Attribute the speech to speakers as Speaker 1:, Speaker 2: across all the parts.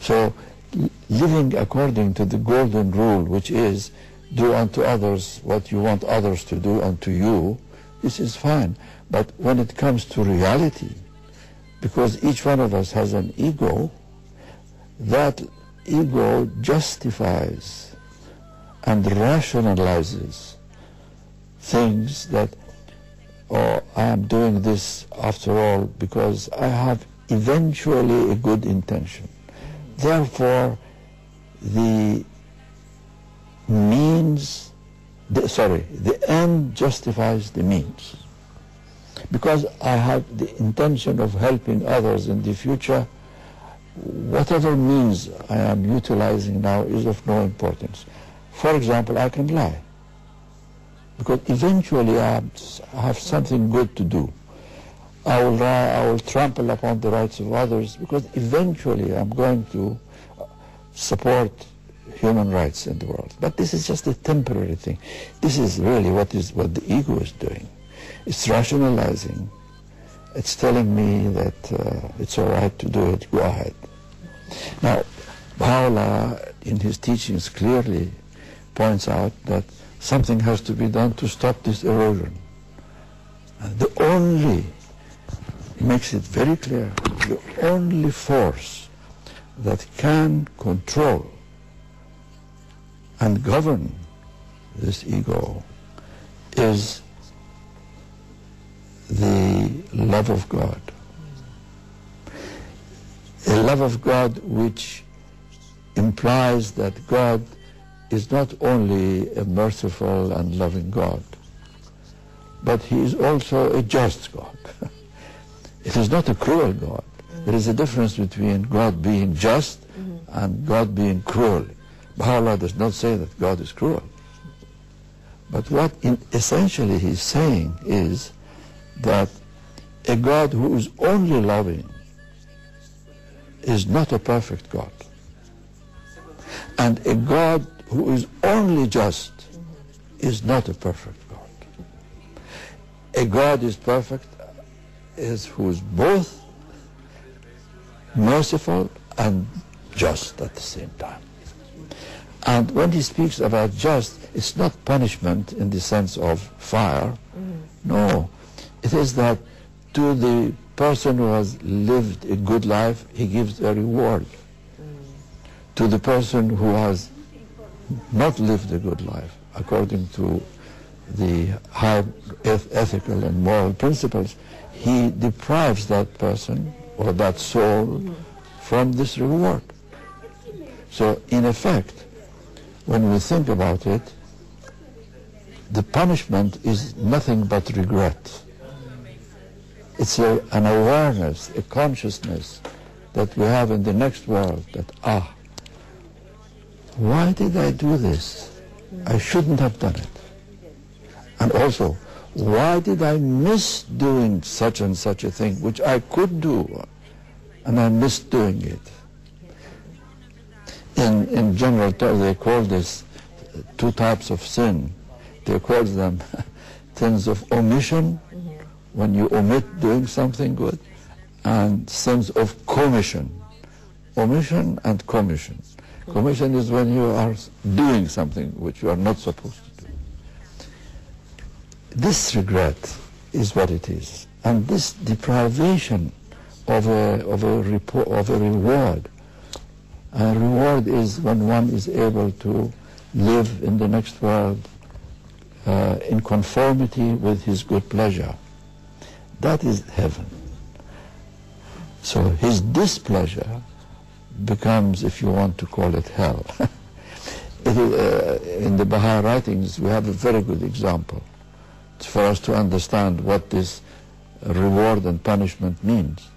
Speaker 1: So living according to the golden rule, which is do unto others what you want others to do unto you, this is fine. But when it comes to reality, because each one of us has an ego, that ego justifies and rationalizes things that, oh, I am doing this after all because I have eventually a good intention. Therefore, the end justifies the means. Because I have the intention of helping others in the future, whatever means I am utilizing now is of no importance. For example, I can lie, because eventually I have something good to do. I will lie, I will trample upon the rights of others, because eventually I'm going to support human rights in the world. But this is just a temporary thing. This is really what the ego is doing. It's rationalizing. It's telling me that it's all right to do it, go ahead. Now, Baha'u'llah in his teachings clearly points out that something has to be done to stop this erosion. And he makes it very clear, the only force that can control and govern this ego is the love of God. A love of God which implies that God is not only a merciful and loving God, but he is also a just God. It is not a cruel God. There is a difference between God being just and God being cruel. Baha'u'llah does not say that God is cruel. But what essentially he's saying is that a God who is only loving is not a perfect God. And a God who is only just is not a perfect God. A God is perfect who is both merciful and just at the same time. And when he speaks about just, it's not punishment in the sense of fire. No, it is that to the person who has lived a good life, he gives a reward. To the person who has not lived a good life, according to the high ethical and moral principles, he deprives that person or that soul from this reward. So in effect, when we think about it, the punishment is nothing but regret. It's an awareness, a consciousness that we have in the next world that, why did I do this? I shouldn't have done it. And also, why did I miss doing such and such a thing, which I could do, and I missed doing it? In general terms, they call this two types of sin. They call them sins of omission, when you omit doing something good, and sins of commission. Omission and commission. Commission is when you are doing something which you are not supposed to do. This regret is what it is. And this deprivation of a reward. A reward is when one is able to live in the next world in conformity with his good pleasure. That is heaven. So his displeasure becomes, if you want to call it, hell. In the Baha'i writings, we have a very good example for us to understand what this reward and punishment means.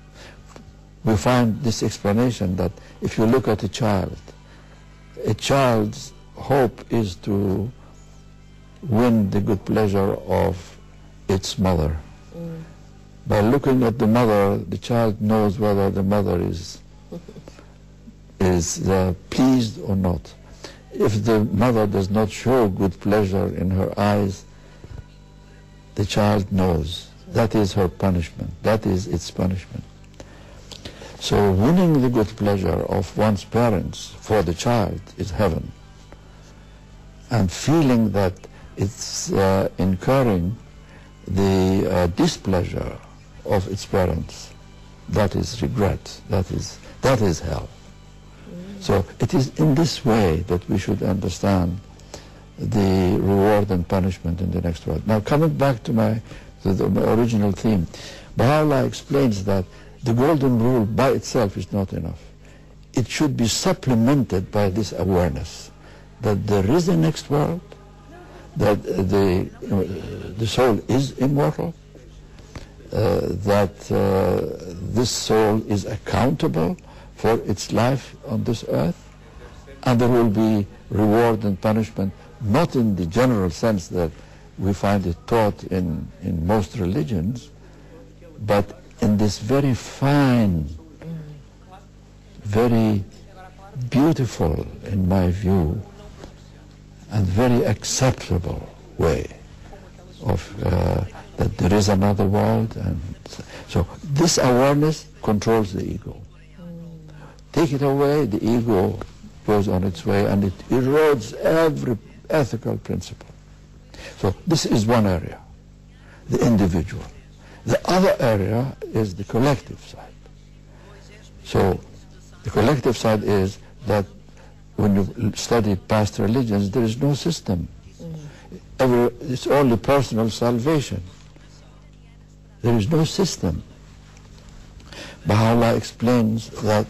Speaker 1: We find this explanation that if you look at a child's hope is to win the good pleasure of its mother. By looking at the mother, the child knows whether the mother is pleased or not. If the mother does not show good pleasure in her eyes, the child knows that is her punishment. That is its punishment. So winning the good pleasure of one's parents for the child is heaven. And feeling that it's incurring the displeasure of its parents, that is regret, that is hell. So it is in this way that we should understand the reward and punishment in the next world. Now, coming back to my original theme, Baha'u'llah explains that the golden rule by itself is not enough. It should be supplemented by this awareness that there is a next world, that the soul is immortal, that this soul is accountable for its life on this earth, and there will be reward and punishment, not in the general sense that we find it taught in most religions, but in this very fine, very beautiful, in my view, and very acceptable way of that there is another world. And so this awareness controls the ego. Take it away, the ego goes on its way, and it erodes every ethical principle. So this is one area, the individual. The other area is the collective side. So the collective side is that when you study past religions, there is no system. It's only personal salvation. There is no system. Baha'u'llah explains that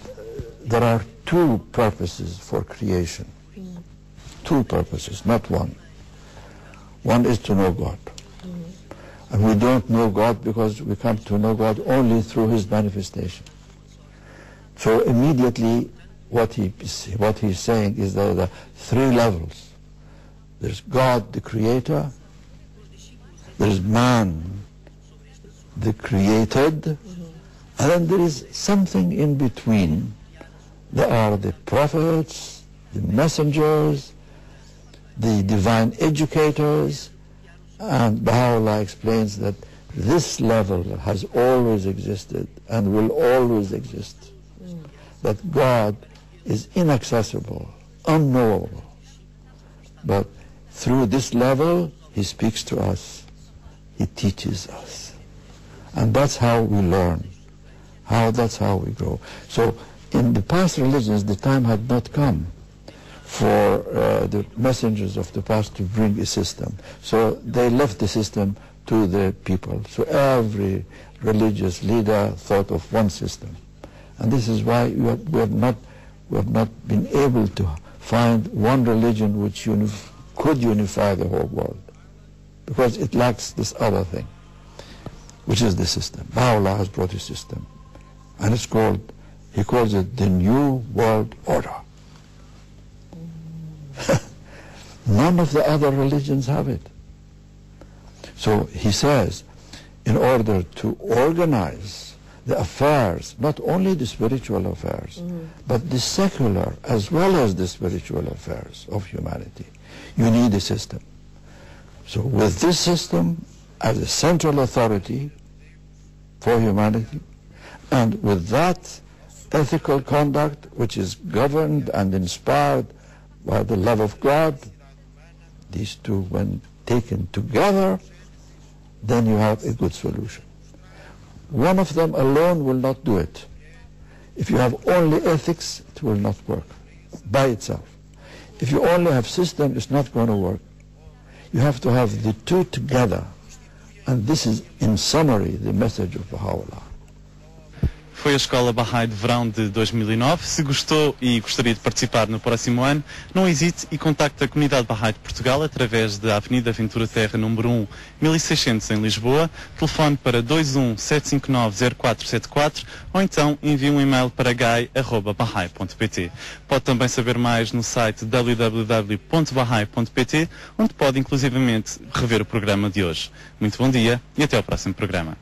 Speaker 1: there are two purposes for creation. Two purposes, not one. One is to know God. And we don't know God because we come to know God only through His manifestation. So immediately what he's saying is that there are three levels. There's God, the Creator. There's man, the created. And then there is something in between. There are the prophets, the messengers, the divine educators, and Baha'u'llah explains that this level has always existed and will always exist. That God is inaccessible, unknowable. But through this level, He speaks to us. He teaches us. And that's how we learn. That's how we grow. So in the past religions, the time had not come for the messengers of the past to bring a system. So they left the system to the people. So every religious leader thought of one system. And this is why we have not been able to find one religion which could unify the whole world, because it lacks this other thing, which is the system. Baha'u'llah has brought a system, and he calls it the New World Order. None of the other religions have it. So he says, in order to organize the affairs, not only the spiritual affairs, but the secular as well as the spiritual affairs of humanity, you need a system. So with this system as a central authority for humanity, and with that ethical conduct which is governed and inspired by the love of God, these two, when taken together, then you have a good solution. One of them alone will not do it. If you have only ethics, it will not work by itself. If you only have system, it's not going to work. You have to have the two together. And this is, in summary, the message of Baha'u'llah.
Speaker 2: Foi a Escola Baha'i de Verão de 2009. Se gostou e gostaria de participar no próximo ano, não hesite e contacte a Comunidade Baha'i de Portugal através da Avenida Ventura Terra, número 1, 1600 em Lisboa. Telefone para 217590474 ou então envie um e-mail para gai@bahai.pt. Pode também saber mais no site www.bahai.pt, onde pode inclusivamente rever o programa de hoje. Muito bom dia e até ao próximo programa.